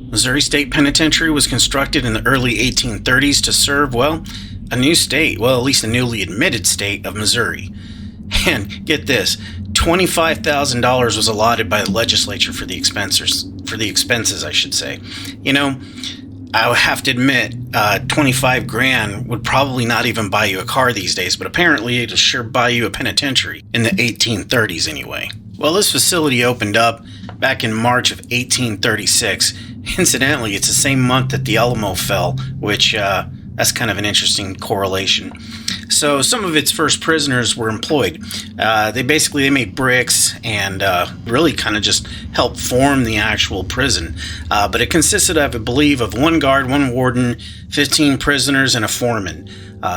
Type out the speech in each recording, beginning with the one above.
Missouri State Penitentiary was constructed in the early 1830s to serve, well, a new state, well, at least a newly admitted state of Missouri. And get this, $25,000 was allotted by the legislature for the expenses, I should say. You know, I would have to admit, 25 grand would probably not even buy you a car these days, but apparently it'll sure buy you a penitentiary in the 1830s anyway. Well, this facility opened up back in March of 1836. Incidentally, it's the same month that the Alamo fell, which that's kind of an interesting correlation. So some of its first prisoners were employed. They made bricks and really kind of just helped form the actual prison. But it consisted of, I believe, of one guard, one warden, 15 prisoners, and a foreman.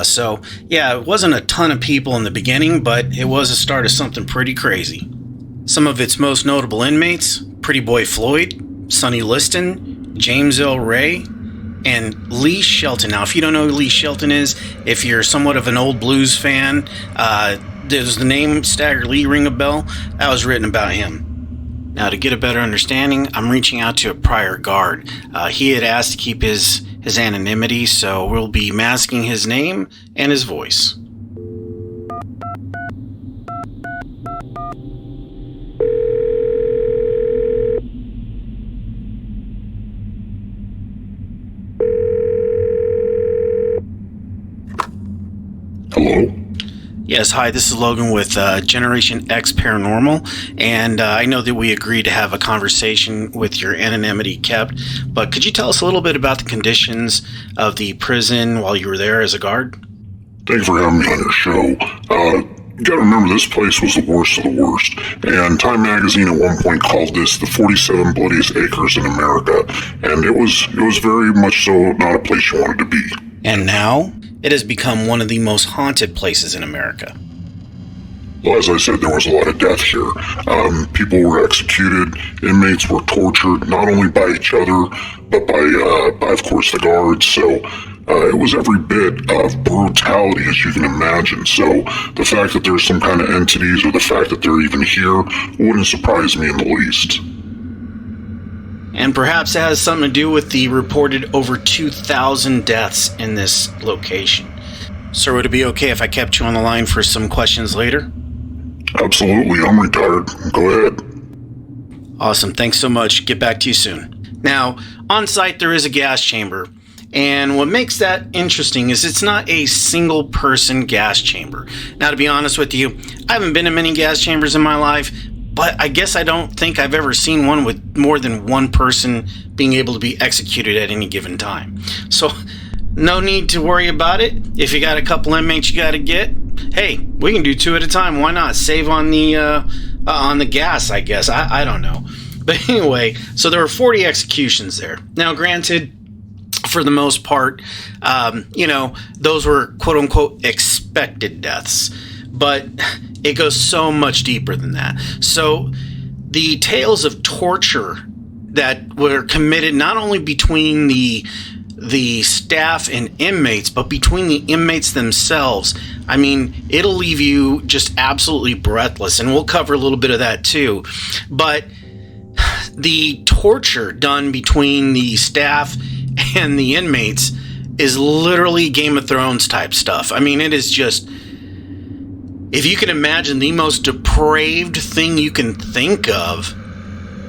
So yeah, it wasn't a ton of people in the beginning, but it was a start of something pretty crazy. Some of its most notable inmates: Pretty Boy Floyd, Sonny Liston, James L. Ray, and Lee Shelton. Now, if you don't know who Lee Shelton is, if you're somewhat of an old blues fan, does the name Stagger Lee ring a bell? That was written about him. Now, to get a better understanding, I'm reaching out to a prior guard. He had asked to keep his anonymity, so we'll be masking his name and his voice. Hello? Yes, hi, this is Logan with Generation X Paranormal, and I know that we agreed to have a conversation with your anonymity kept, but could you tell us a little bit about the conditions of the prison while you were there as a guard? Thank you for having me on your show. You gotta remember, this place was the worst of the worst, and Time Magazine at one point called this the 47 bloodiest acres in America, and it was very much so not a place you wanted to be. And now, it has become one of the most haunted places in America. Well, as I said, there was a lot of death here. People were executed, inmates were tortured, not only by each other, but by of course, the guards. So it was every bit of brutality as you can imagine. So the fact that there's some kind of entities, or the fact that they're even here, wouldn't surprise me in the least. And perhaps it has something to do with the reported over 2,000 deaths in this location. Sir, would it be okay if I kept you on the line for some questions later? Absolutely, I'm retired. Go ahead. Awesome, thanks so much. Get back to you soon. Now, on site there is a gas chamber. And what makes that interesting is it's not a single person gas chamber. Now, to be honest with you, I haven't been in many gas chambers in my life, but I guess I don't think I've ever seen one with more than one person being able to be executed at any given time. So no need to worry about it. If you got a couple inmates you got to get, hey, we can do two at a time. Why not? Save on the gas, I guess. I don't know. But anyway, so there were 40 executions there. Now, granted, for the most part, those were quote-unquote expected deaths. But it goes so much deeper than that. So the tales of torture that were committed not only between the staff and inmates, but between the inmates themselves, I mean, it'll leave you just absolutely breathless. And we'll cover a little bit of that too. But the torture done between the staff and the inmates is literally Game of Thrones type stuff. I mean, it is just, if you can imagine the most depraved thing you can think of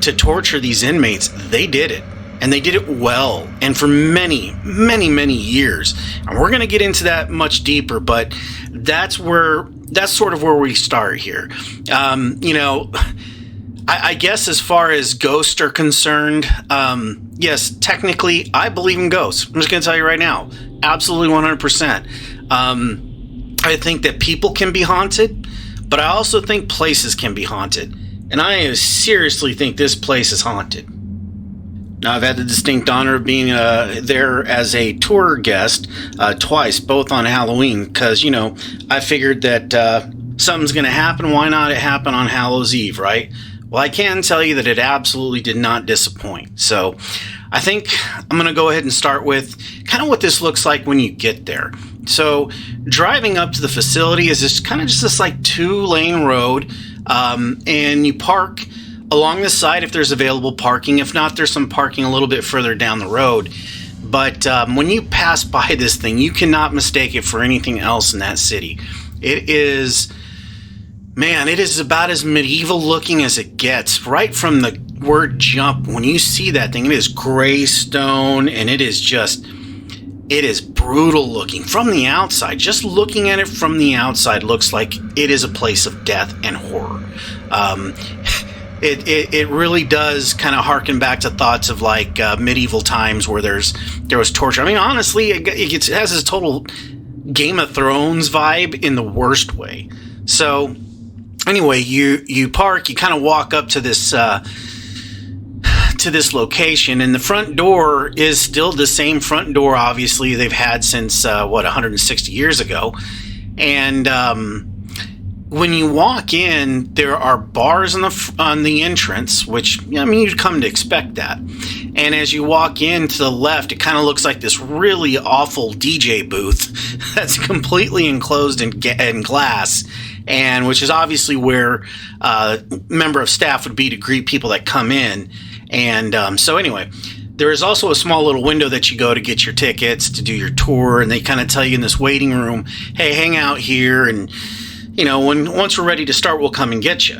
to torture these inmates, they did it. And they did it well. And for many, many, many years. And we're going to get into that much deeper, but that's sort of where we start here. I guess as far as ghosts are concerned, yes, technically, I believe in ghosts. I'm just going to tell you right now. Absolutely 100%. I think that people can be haunted, but I also think places can be haunted. And I seriously think this place is haunted. Now, I've had the distinct honor of being there as a tour guest twice, both on Halloween, because, I figured that something's going to happen. Why not it happen on Hallows Eve, right? Well, I can tell you that it absolutely did not disappoint. So I think I'm going to go ahead and start with kind of what this looks like when you get there. So driving up to the facility is just this like 2-lane road, and you park along the side if there's available parking. If not, there's some parking a little bit further down the road. But when you pass by this thing, you cannot mistake it for anything else in that city. It is about as medieval looking as it gets. Right from the word jump, when you see that thing, it is gray stone, and it is brutal looking from the outside. Just looking at it from the outside looks like it is a place of death and horror. It really does kind of harken back to thoughts of like medieval times where there was torture. I mean, honestly, it has this total Game of Thrones vibe in the worst way. So anyway, you park, you kind of walk up to this location, and the front door is still the same front door, obviously, they've had since 160 years ago. And when you walk in, there are bars on the entrance, which, I mean, you'd come to expect that. And as you walk in to the left, it kind of looks like this really awful DJ booth that's completely enclosed in glass, and which is obviously where a member of staff would be to greet people that come in. And so anyway, there is also a small little window that you go to get your tickets, to do your tour, and they kind of tell you in this waiting room, hey, hang out here, and once we're ready to start, we'll come and get you.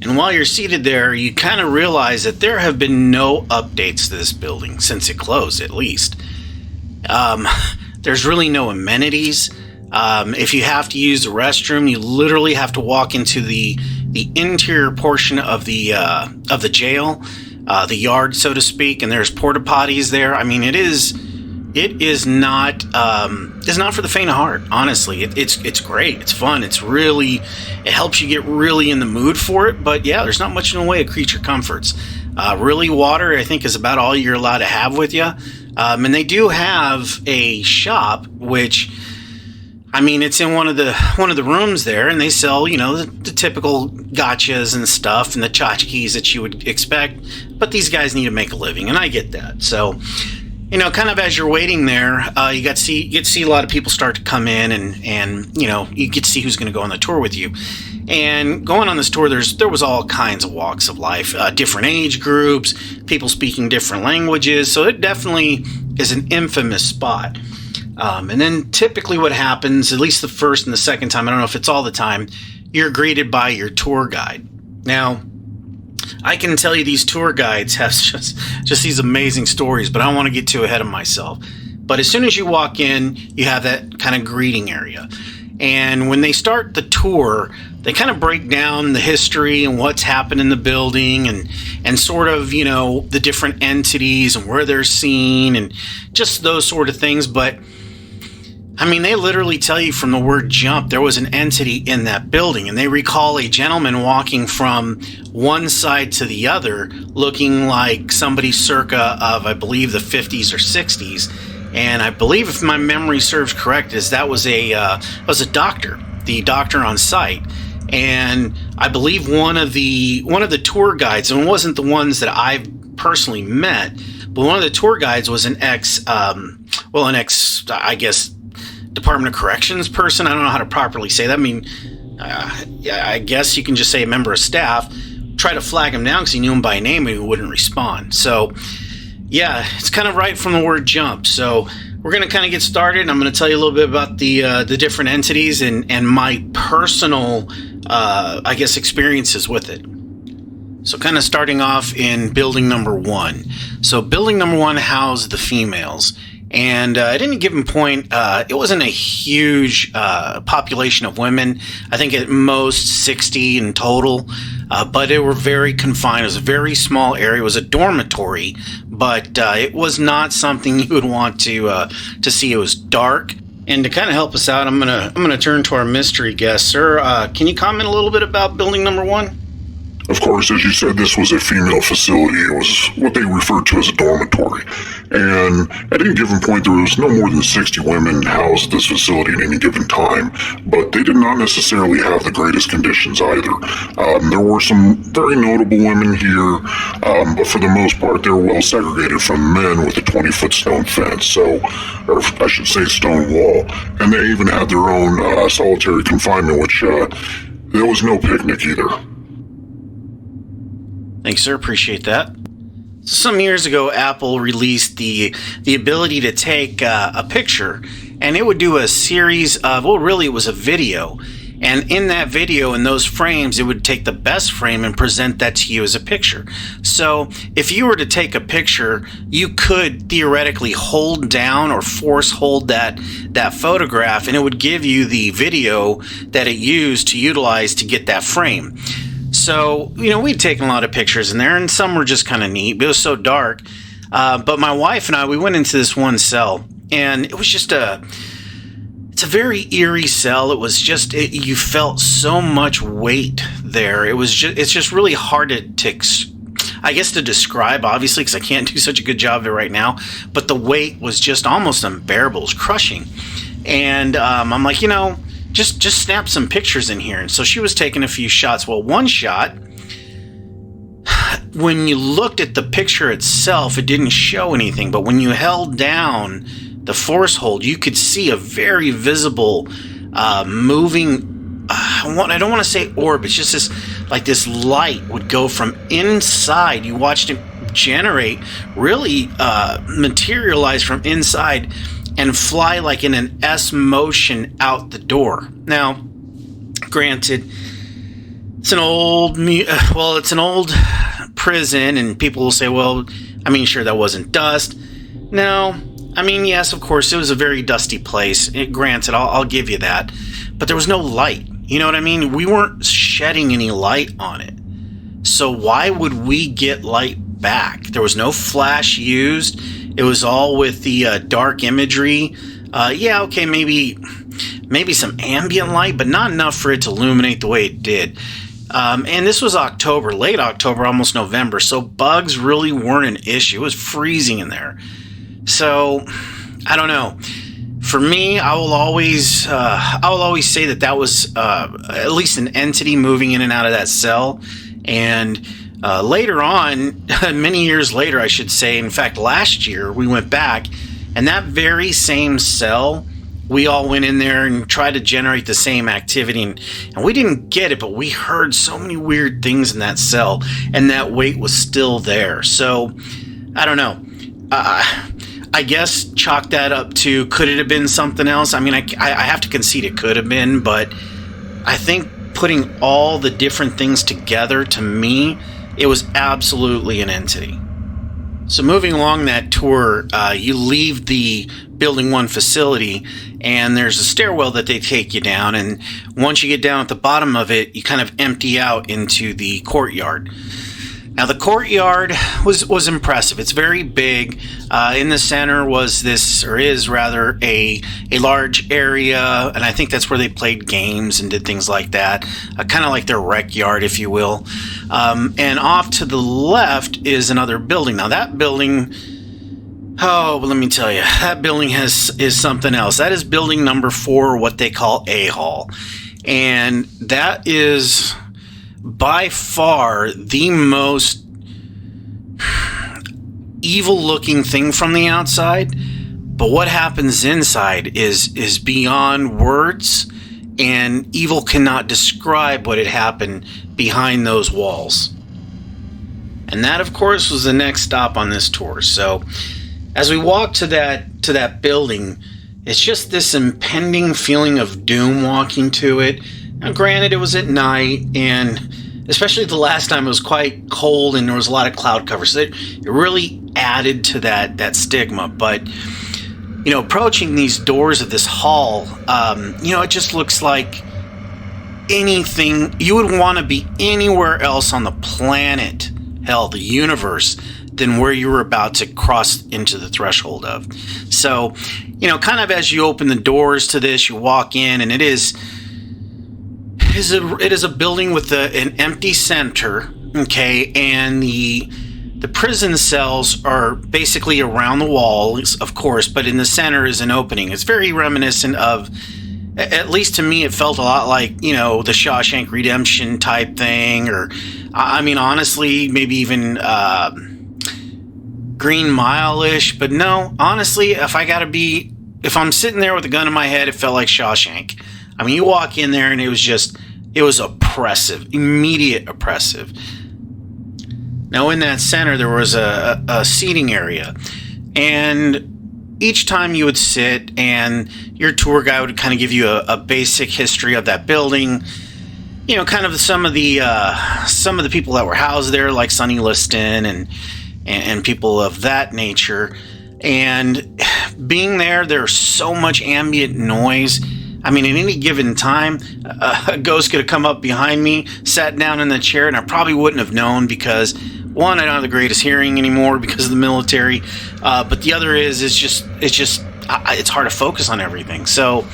And while you're seated there, you kind of realize that there have been no updates to this building since it closed, at least. There's really no amenities. If you have to use the restroom, you literally have to walk into the interior portion of the jail, the yard, so to speak, and there's porta potties there. I mean, it is not for the faint of heart. Honestly, it's great. It's fun. It helps you get really in the mood for it. But yeah, there's not much in the way of creature comforts. Really, water, I think, is about all you're allowed to have with you. And they do have a shop, which, I mean, it's in one of the rooms there, and they sell, the typical gotchas and stuff and the tchotchkes that you would expect. But these guys need to make a living, and I get that. So, kind of as you're waiting there, you get to see a lot of people start to come in, and you get to see who's going to go on the tour with you. And going on this tour, there was all kinds of walks of life, different age groups, people speaking different languages. So it definitely is an infamous spot. And then typically what happens, at least the first and the second time, I don't know if it's all the time, you're greeted by your tour guide. Now, I can tell you these tour guides have just these amazing stories, but I don't want to get too ahead of myself. But as soon as you walk in, you have that kind of greeting area. And when they start the tour, they kind of break down the history and what's happened in the building and sort of, the different entities and where they're seen and just those sort of things. But I mean, they literally tell you from the word jump, there was an entity in that building, and they recall a gentleman walking from one side to the other, looking like somebody circa of, I believe, the 50s or 60s. And I believe, if my memory serves correct, that was a doctor, the doctor on site. And I believe one of the tour guides, and it wasn't the ones that I've personally met, but one of the tour guides was an ex, I guess, Department of Corrections person. I don't know how to properly say that. I mean, I guess you can just say a member of staff. Try to flag him down because he knew him by name and he wouldn't respond. So, yeah, it's kind of right from the word jump. So we're going to kind of get started. I'm going to tell you a little bit about the different entities and my personal, experiences with it. So kind of starting off in building number 1. So building number 1 housed the females. And at any given point, it wasn't a huge population of women. I think at most 60 in total, but they were very confined. It was a very small area. It was a dormitory, but it was not something you would want to see. It was dark. And to kind of help us out, I'm gonna turn to our mystery guest, sir. Can you comment a little bit about building number 1? Of course, as you said, this was a female facility. It was what they referred to as a dormitory. And at any given point, there was no more than 60 women housed at this facility at any given time. But they did not necessarily have the greatest conditions either. There were some very notable women here, but for the most part, they were well segregated from men with a 20-foot stone fence, or I should say stone wall. And they even had their own solitary confinement, which there was no picnic either. Thanks, sir. Appreciate that. Some years ago, Apple released the ability to take a picture, and it would do a series of, well, really, it was a video. And in that video, in those frames, it would take the best frame and present that to you as a picture. So if you were to take a picture, you could theoretically hold down or force hold that photograph, and it would give you the video that it used to utilize to get that frame. So, we'd taken a lot of pictures in there, and some were just kind of neat. It was so dark. But my wife and I, we went into this one cell, and it was just it's a very eerie cell. It was just, you felt so much weight there. It's just really hard to describe, obviously, because I can't do such a good job of it right now. But the weight was just almost unbearable. It was crushing. And I'm like, just snap some pictures in here. And so she was taking a few shots. Well, one shot, when you looked at the picture itself, it didn't show anything. But when you held down the force hold, you could see a very visible moving, I don't want to say orb, it's just this light would go from inside. You watched it generate, really materialize from inside and fly like in an S motion out the door. Now, granted, it's an old prison, and people will say, well, sure, that wasn't dust. No, yes, of course, it was a very dusty place. Granted, I'll give you that. But there was no light. You know what I mean? We weren't shedding any light on it. So why would we get light back? There was no flash used. It was all with the dark imagery. Okay, maybe some ambient light, but not enough for it to illuminate the way it did. And this was October, late October, almost November. So bugs really weren't an issue. It was freezing in there. So, I don't know. For me, I will always say that was at least an entity moving in and out of that cell. And later on, many years later, I should say, in fact, last year, we went back, and that very same cell, we all went in there and tried to generate the same activity, and we didn't get it, but we heard so many weird things in that cell, and that weight was still there. So, I don't know. I guess chalk that up to, could it have been something else? I have to concede it could have been, but I think putting all the different things together, to me, it was absolutely an entity. So moving along that tour, you leave the Building 1 facility, and there's a stairwell that they take you down, and once you get down at the bottom of it, you kind of empty out into the courtyard. Now, the courtyard was impressive. It's very big. In the center is rather a large area, and I think that's where they played games and did things like that, kind of like their rec yard, if you will. And off to the left is another building. Now, that building, let me tell you, that building is something else. That is building number 4, what they call A Hall, and that is by far the most evil looking thing from the outside, but what happens inside is beyond words, and evil cannot describe what had happened behind those walls. And that, of course, was the next stop on this tour. So as we walked to that building, it's just this impending feeling of doom walking to it. Now, granted, it was at night, and especially the last time, it was quite cold and there was a lot of cloud cover, so it really added to that stigma. But, approaching these doors of this hall, it just looks like anything. You would want to be anywhere else on the planet, hell, the universe, than where you were about to cross into the threshold of. So, kind of as you open the doors to this, you walk in, and it is a building with an empty center, okay, and the prison cells are basically around the walls, of course, but in the center is an opening. It's very reminiscent of, at least to me, it felt a lot like, the Shawshank Redemption type thing, or, honestly, maybe even Green Mile-ish, but no, honestly, if I'm sitting there with a gun in my head, it felt like Shawshank. You walk in there and it was oppressive, immediate oppressive. Now, in that center, there was a seating area, and each time you would sit, and your tour guide would kind of give you a basic history of that building. You know, kind of some of the people that were housed there, like Sonny Liston and people of that nature. And being there, there's so much ambient noise. I mean, at any given time, a ghost could have come up behind me, sat down in the chair, and I probably wouldn't have known because, one, I don't have the greatest hearing anymore because of the military. But the other is, it's hard to focus on everything. So,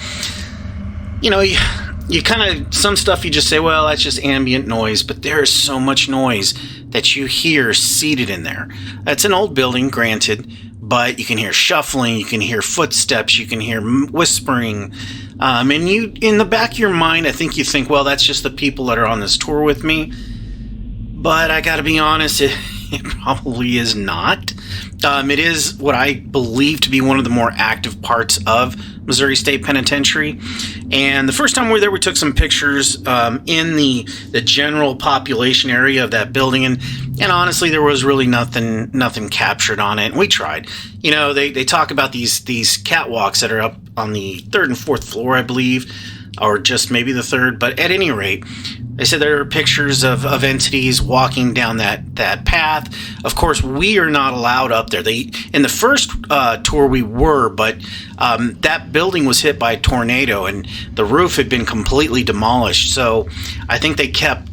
you know, you kind of, some stuff you just say, well, that's just ambient noise, but there is so much noise that you hear seated in there. It's an old building, granted, but you can hear shuffling, you can hear footsteps, you can hear whispering. And you, in the back of your mind, I think you think, well, that's just the people that are on this tour with me. But I gotta be honest, it probably is not. It is what I believe to be one of the more active parts of Missouri State Penitentiary. And the first time we were there, we took some pictures in the general population area of that building. And honestly, there was really nothing captured on it. And we tried. You know, they talk about these catwalks that are up on the 3rd and 4th floor, I believe, or just maybe the 3rd. But at any rate, they said there are pictures of entities walking down that path. Of course, we are not allowed up there. In the first tour we were, but that building was hit by a tornado and the roof had been completely demolished. So I think they kept,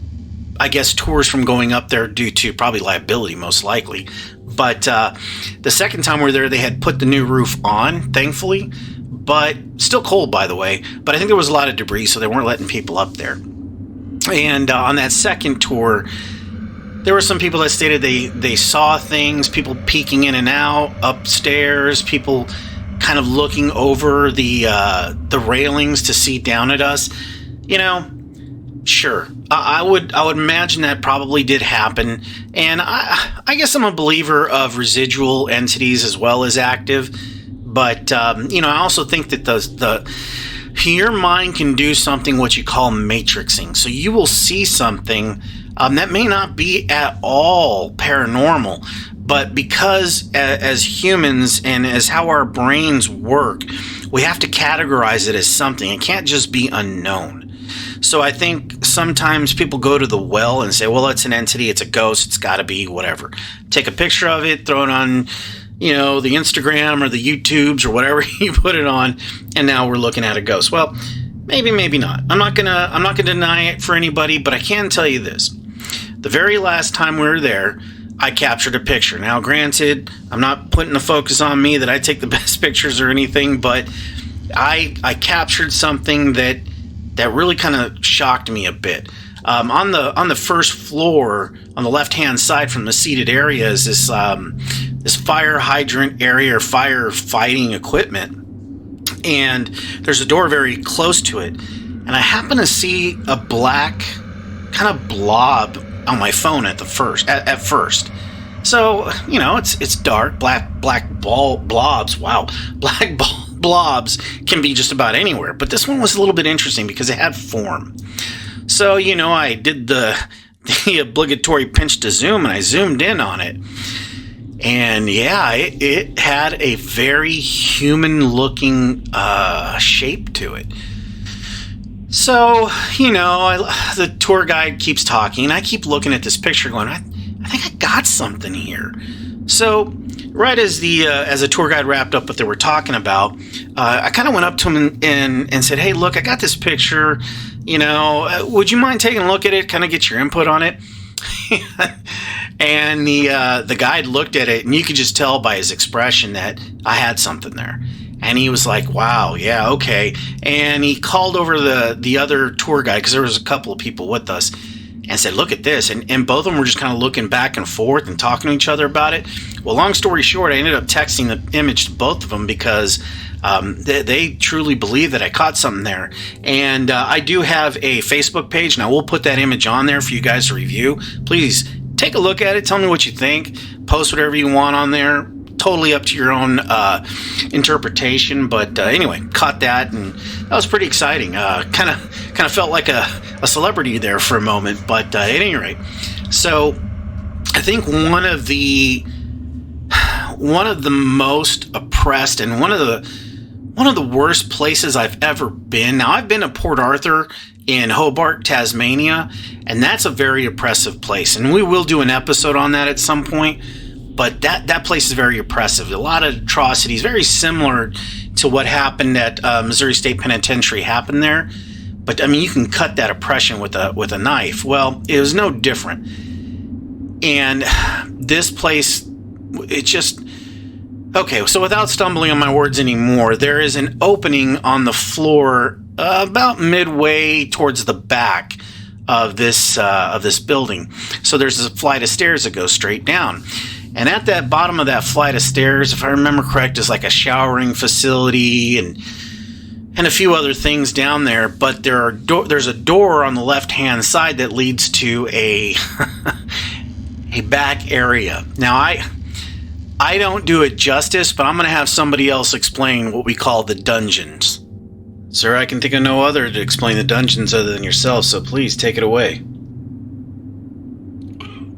I guess, tours from going up there due to probably liability, most likely. But the second time we were there, they had put the new roof on, thankfully, but still cold, by the way. But I think there was a lot of debris, so they weren't letting people up there. And on that second tour, there were some people that stated they saw things, people peeking in and out, upstairs, people kind of looking over the railings to see down at us. You know, sure, I would imagine that probably did happen. And I guess I'm a believer of residual entities as well as active. But, you know, I also think that your mind can do something what you call matrixing. So you will see something that may not be at all paranormal, but because as humans and as how our brains work, we have to categorize it as something. It can't just be unknown. So I think sometimes people go to the well and say, well, it's an entity, it's a ghost, it's got to be whatever. Take a picture of it, throw it on, you know, the Instagram or the YouTubes or whatever you put it on, and now we're looking at a ghost. Well, maybe not. I'm not gonna deny it for anybody, but I can tell you this. The very last time we were there, I captured a picture. Now, granted, I'm not putting the focus on me that I take the best pictures or anything, but I captured something that really kind of shocked me a bit. On the first floor, on the left-hand side from the seated area, is this fire hydrant area or firefighting equipment. And there's a door very close to it. And I happen to see a black kind of blob on my phone at first. So, you know, it's dark, black blobs. Wow. Blobs can be just about anywhere. But this one was a little bit interesting because it had form. So, you know, I did the obligatory pinch to zoom, and I zoomed in on it. And yeah, it had a very human-looking shape to it. So, you know, the tour guide keeps talking, and I keep looking at this picture going, I think I got something here. So, right as the tour guide wrapped up what they were talking about, I kind of went up to him and said, hey, look, I got this picture. You know, would you mind taking a look at it, kind of get your input on it? And the guide looked at it, and you could just tell by his expression that I had something there. And he was like, wow, yeah, okay. And he called over the other tour guide, because there was a couple of people with us, and said, look at this. And both of them were just kind of looking back and forth and talking to each other about it. Well, long story short, I ended up texting the image to both of them because they truly believe that I caught something there. And I do have a Facebook page, and I will put that image on there for you guys to review. Please take a look at it. Tell me what you think. Post whatever you want on there. Totally up to your own interpretation. But anyway, caught that, and that was pretty exciting. Kind of felt like a celebrity there for a moment. But at any rate, so I think one of the most oppressed and one of the worst places I've ever been. Now, I've been to Port Arthur in Hobart, Tasmania, and that's a very oppressive place. And we will do an episode on that at some point. But that place is very oppressive. A lot of atrocities, very similar to what happened at Missouri State Penitentiary happened there. But I mean, you can cut that oppression with a knife. Well, it was no different. And this place, it just... Okay, so without stumbling on my words anymore, there is an opening on the floor about midway towards the back of this building. So there's a flight of stairs that goes straight down. And at that bottom of that flight of stairs, if I remember correct, is like a showering facility and a few other things down there. But there's a door on the left-hand side that leads to a a back area. Now, I don't do it justice, but I'm going to have somebody else explain what we call the dungeons. Sir, I can think of no other to explain the dungeons other than yourself, so please take it away.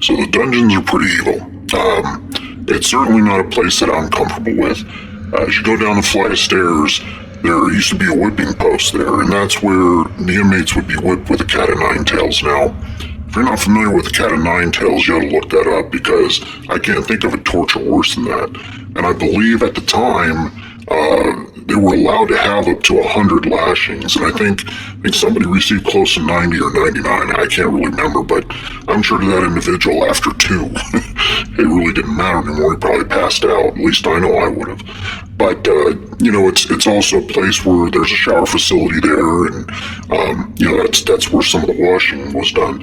So the dungeons are pretty evil. It's certainly not a place that I'm comfortable with. As you go down the flight of stairs, there used to be a whipping post there, and that's where the inmates would be whipped with a cat of nine tails. Now, if you're not familiar with the cat of nine tails, you ought to look that up, because I can't think of a torture worse than that. And I believe at the time, they were allowed to have up to 100 lashings, and I think somebody received close to 90 or 99. I can't really remember, but I'm sure to that individual after 2, it really didn't matter anymore. He probably passed out. At least I know I would have. But it's also a place where there's a shower facility there, and that's where some of the washing was done.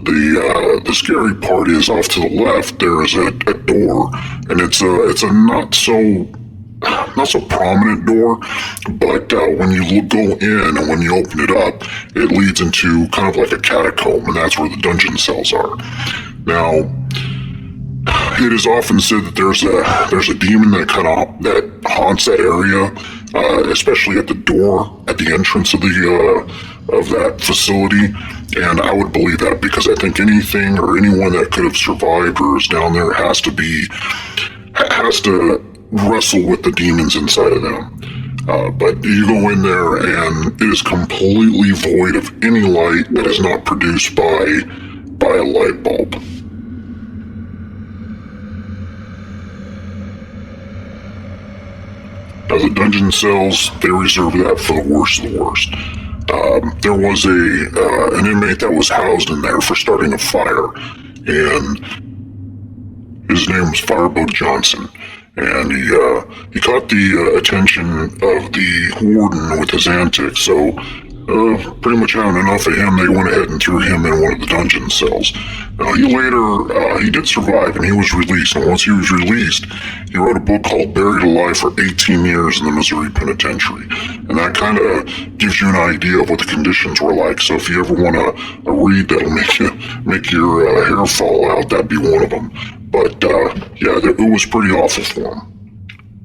The scary part is off to the left there is a door, and it's a not so prominent door, but when you go in and when you open it up, it leads into kind of like a catacomb, and that's where the dungeon cells are. Now, it is often said that there's a demon that haunts that area, especially at the door at the entrance of that facility. And I would believe that, because I think anything or anyone that could have survived or is down there has to wrestle with the demons inside of them. But you go in there and it is completely void of any light that is not produced by a light bulb. Now, the dungeon cells, they reserve that for the worst of the worst. There was an inmate that was housed in there for starting a fire, and his name was Fireboat Johnson. And he caught the attention of the warden with his antics, so pretty much having enough of him, they went ahead and threw him in one of the dungeon cells. Now, he did survive, and he was released. And once he was released, he wrote a book called Buried Alive for 18 Years in the Missouri Penitentiary. And that kind of gives you an idea of what the conditions were like. So if you ever want a read that'll make your hair fall out, that'd be one of them. But it was pretty awful for him.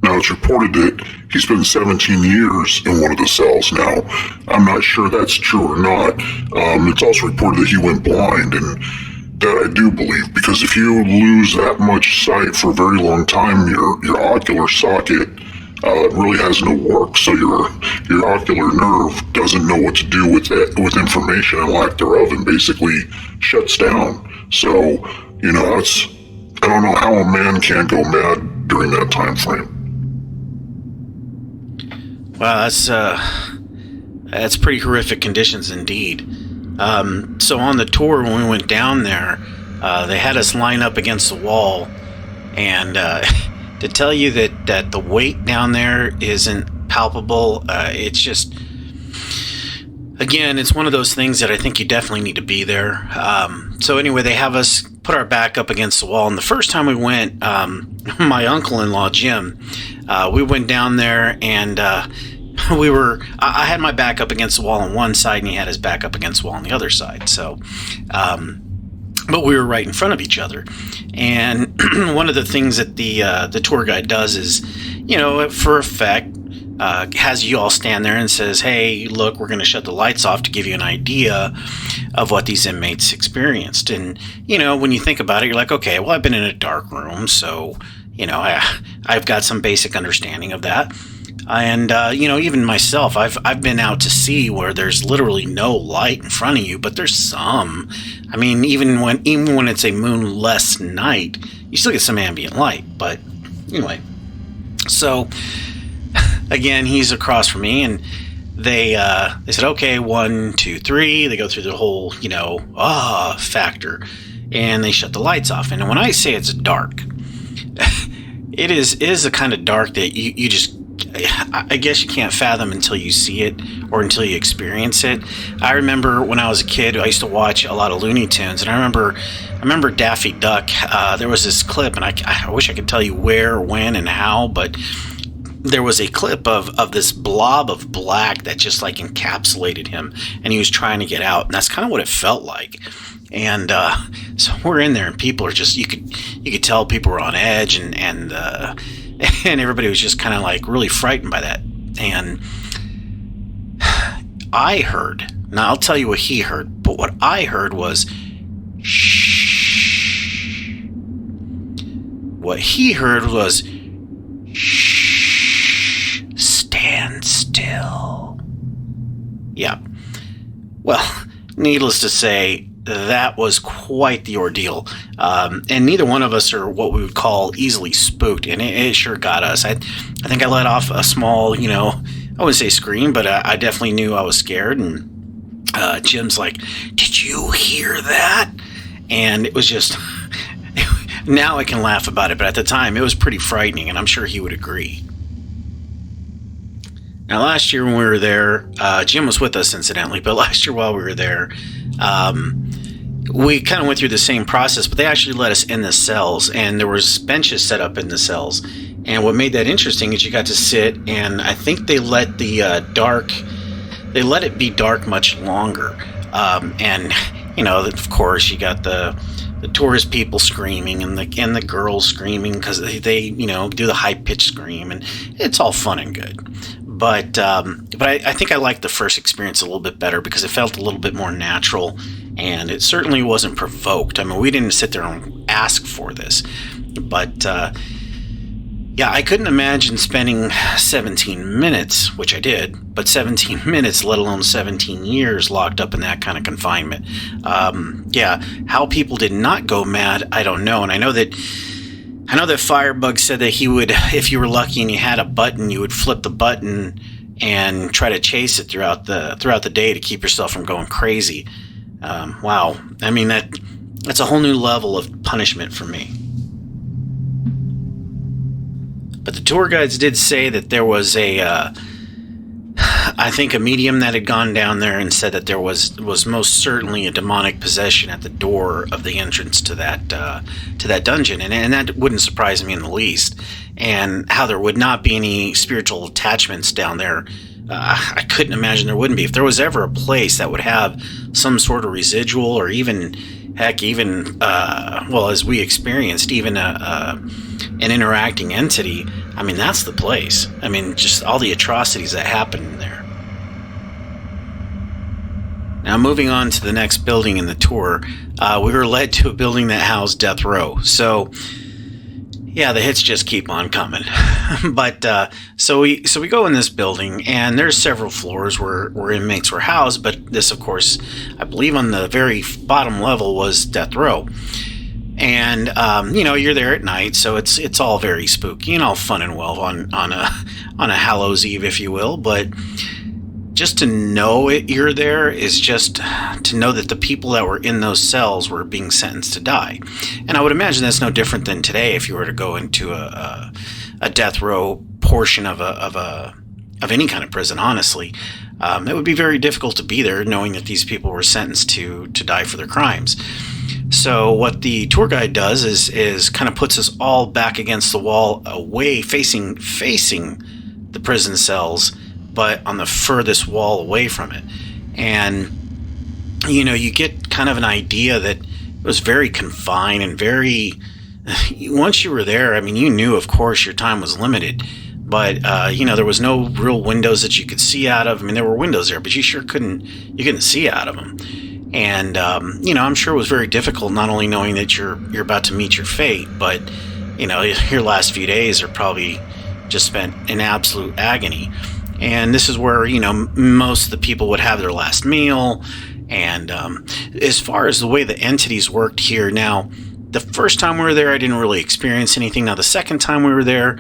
Now, it's reported that he spent 17 years in one of the cells. Now, I'm not sure that's true or not. It's also reported that he went blind, and that I do believe, because if you lose that much sight for a very long time, your ocular socket really has no work, so your ocular nerve doesn't know what to do with information and lack thereof, and basically shuts down. So, I don't know how a man can't go mad during that time frame. Wow, that's pretty horrific conditions indeed. So on the tour, when we went down there, they had us line up against the wall, and to tell you that the weight down there isn't palpable, it's just, again, it's one of those things that I think you definitely need to be there. So anyway, they have us put our back up against the wall, and the first time we went, my uncle-in-law Jim, we went down there, and I had my back up against the wall on one side, and he had his back up against the wall on the other side. So, but we were right in front of each other. And one of the things that the tour guide does is, for effect, has you all stand there and says, hey, look, we're going to shut the lights off to give you an idea of what these inmates experienced. And, when you think about it, you're like, okay, well, I've been in a dark room, so, I've got some basic understanding of that. And, even myself, I've been out to sea where there's literally no light in front of you, but there's some. I mean, even when it's a moonless night, you still get some ambient light. But anyway, so again, he's across from me, and they said, okay, 1, 2, 3. They go through the whole, factor, and they shut the lights off. And when I say it's dark, it is a kind of dark that you just, I guess you can't fathom until you see it or until you experience it. I remember when I was a kid, I used to watch a lot of Looney Tunes, and I remember Daffy Duck. There was this clip, and I wish I could tell you where, when, and how, but there was a clip of this blob of black that just like encapsulated him, and he was trying to get out, and that's kind of what it felt like. And so we're in there, and people are just, you could tell people were on edge, and everybody was just kind of like really frightened by that. And I heard, now I'll tell you what he heard, but what I heard was shh. What he heard was shh, stand still. Yeah. Well, needless to say, that was quite the ordeal. And neither one of us are what we would call easily spooked, and it sure got us. I think I let off a small, I wouldn't say scream, but I definitely knew I was scared. And Jim's like, did you hear that? And it was just, now I can laugh about it, but at the time it was pretty frightening, and I'm sure he would agree. Now, last year when we were there, Jim was with us incidentally, but last year while we were there, we kind of went through the same process, but they actually let us in the cells, and there was benches set up in the cells. And what made that interesting is you got to sit, and I think they let the it be dark much longer. And of course, you got the tourist people screaming and the girls screaming because they do the high pitched scream, and it's all fun and good. But I think I liked the first experience a little bit better because it felt a little bit more natural, and it certainly wasn't provoked. I mean, we didn't sit there and ask for this, but yeah, I couldn't imagine spending 17 minutes, which I did, but 17 minutes, let alone 17 years locked up in that kind of confinement. Yeah, how people did not go mad, I don't know, and I know that Firebug said that he would, if you were lucky and you had a button, you would flip the button and try to chase it throughout the day to keep yourself from going crazy. Wow. I mean, that's a whole new level of punishment for me. But the tour guides did say that there was I think a medium that had gone down there and said that there was most certainly a demonic possession at the door of the entrance to that dungeon, and that wouldn't surprise me in the least. And how there would not be any spiritual attachments down there, I couldn't imagine there wouldn't be. If there was ever a place that would have some sort of residual, or even as we experienced, even an interacting entity, I mean, that's the place. I mean, just all the atrocities that happen in there. Now, moving on to the next building in the tour, we were led to a building that housed death row. So, yeah, the hits just keep on coming. But so we go in this building, and there's several floors where inmates were housed. But this, of course, I believe on the very bottom level was death row. And you're there at night, so it's all very spooky and all fun and well on a Hallows Eve, if you will. But just to know you're there is just to know that the people that were in those cells were being sentenced to die. And I would imagine that's no different than today if you were to go into a death row portion of any kind of prison. Honestly, it would be very difficult to be there knowing that these people were sentenced to die for their crimes. So what the tour guide does is kind of puts us all back against the wall, away facing the prison cells, but on the furthest wall away from it. And you get kind of an idea that it was very confined and very, once you were there, I mean, you knew, of course, your time was limited, but there was no real windows that you could see out of. I mean, there were windows there, but you couldn't see out of them. And I'm sure it was very difficult, not only knowing that you're about to meet your fate, but your last few days are probably just spent in absolute agony. And this is where most of the people would have their last meal. And as far as the way the entities worked here, now the first time we were there, I didn't really experience anything. Now the second time we were there,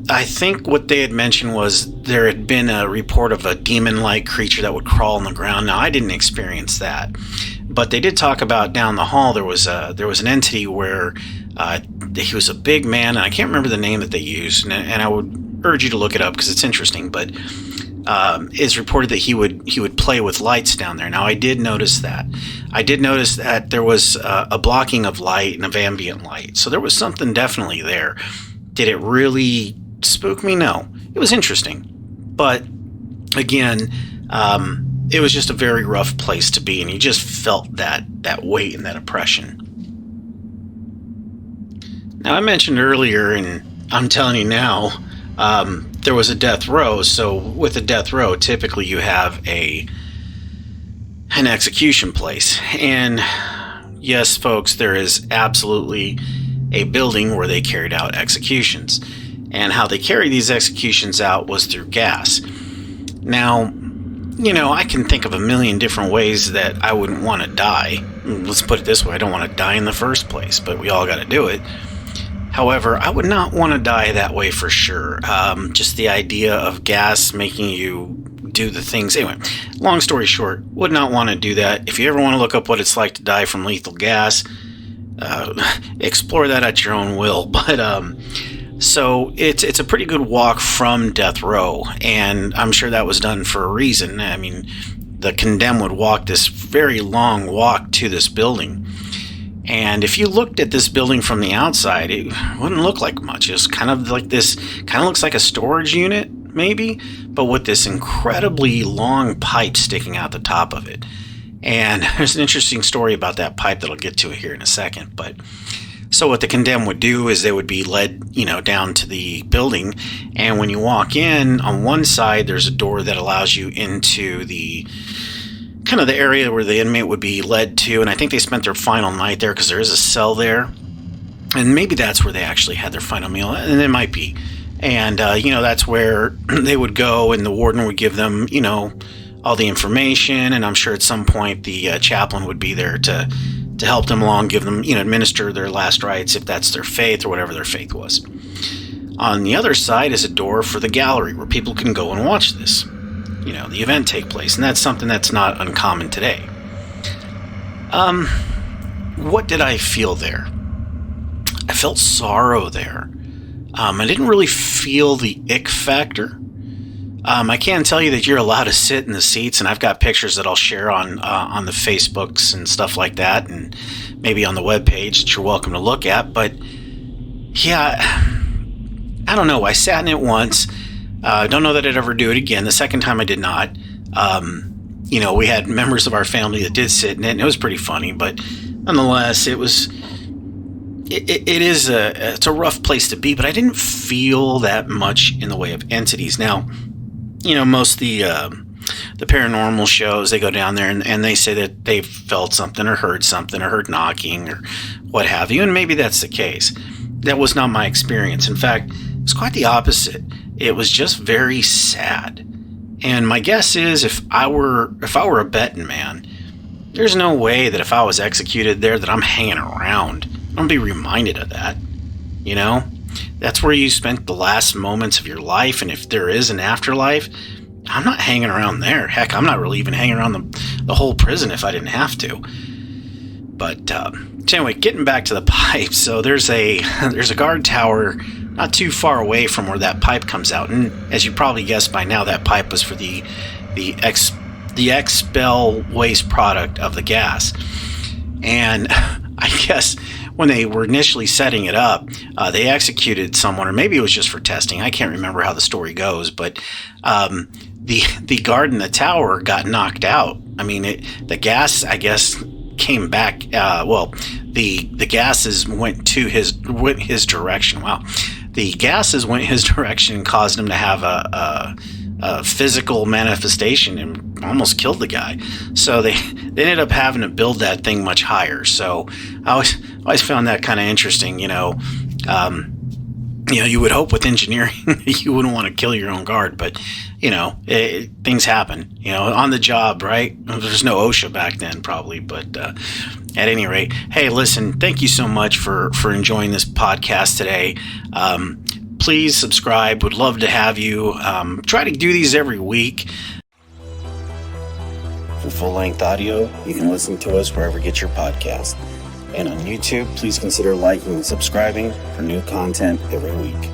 I think what they had mentioned was there had been a report of a demon-like creature that would crawl on the ground. Now, I didn't experience that, but they did talk about down the hall there was an entity where he was a big man, and I can't remember the name that they used, and I would urge you to look it up because it's interesting. But it's reported that he would play with lights down there. Now, I did notice that. I did notice that there was a blocking of light and of ambient light, so there was something definitely there. Did it really spook me? No. It was interesting. But again, it was just a very rough place to be, and you just felt that weight and that oppression. Now, I mentioned earlier, and I'm telling you now, there was a death row. So with a death row, typically you have an execution place. And yes, folks, there is absolutely a building where they carried out executions. And how they carried these executions out was through gas. Now, I can think of a million different ways that I wouldn't want to die. Let's put it this way, I don't want to die in the first place, but we all got to do it. However, I would not want to die that way for sure. Just the idea of gas making you do the things. Anyway, long story short, would not want to do that. If you ever want to look up what it's like to die from lethal gas, explore that at your own will. But so it's a pretty good walk from death row, and I'm sure that was done for a reason. I mean, the condemned would walk this very long walk to this building, and if you looked at this building from the outside, it wouldn't look like much. It was kind of like this, kind of looks like a storage unit maybe, but with this incredibly long pipe sticking out the top of it. And there's an interesting story about that pipe that I'll get to here in a second. But so what the condemned would do is they would be led, down to the building. And when you walk in, on one side, there's a door that allows you into the kind of the area where the inmate would be led to. And I think they spent their final night there because there is a cell there. And maybe that's where they actually had their final meal. And it might be. And, that's where they would go, and the warden would give them, all the information. And I'm sure at some point the chaplain would be there to help them along, give them, administer their last rites if that's their faith or whatever their faith was. On the other side is a door for the gallery where people can go and watch this, the event take place. And that's something that's not uncommon today. What did I feel there? I felt sorrow there. I didn't really feel the ick factor. I can tell you that you're allowed to sit in the seats, and I've got pictures that I'll share on the Facebooks and stuff like that, and maybe on the webpage that you're welcome to look at. But yeah, I don't know. I sat in it once. Don't know that I'd ever do it again. The second time I did not. We had members of our family that did sit in it, and it was pretty funny. But nonetheless, it's a rough place to be. But I didn't feel that much in the way of entities. Now, most of the paranormal shows, they go down there and they say that they felt something or heard knocking or what have you. And maybe that's the case. That was not my experience. In fact, it was quite the opposite. It was just very sad. And my guess is if I were a betting man, there's no way that if I was executed there that I'm hanging around. I'm going to be reminded of that. That's where you spent the last moments of your life, and if there is an afterlife, I'm not hanging around there. Heck, I'm not really even hanging around the whole prison if I didn't have to. But anyway, getting back to the pipe. So there's a guard tower not too far away from where that pipe comes out, and as you probably guessed by now, that pipe was for the expel waste product of the gas. And I guess when they were initially setting it up, they executed someone, or maybe it was just for testing. I can't remember how the story goes, but the guard in the tower got knocked out. I mean, the gas, I guess, came back. The gases went his direction. Wow. the gases went his direction and caused him to have a physical manifestation and almost killed the guy. So they ended up having to build that thing much higher. So I always found that kind of interesting. You would hope with engineering you wouldn't want to kill your own guard, but things happen, on the job, right? There's no OSHA back then probably, but at any rate, hey, listen, thank you so much for enjoying this podcast today. Please subscribe. Would love to have you. Try to do these every week. For full-length audio, you can listen to us wherever you get your podcast. And on YouTube, please consider liking and subscribing for new content every week.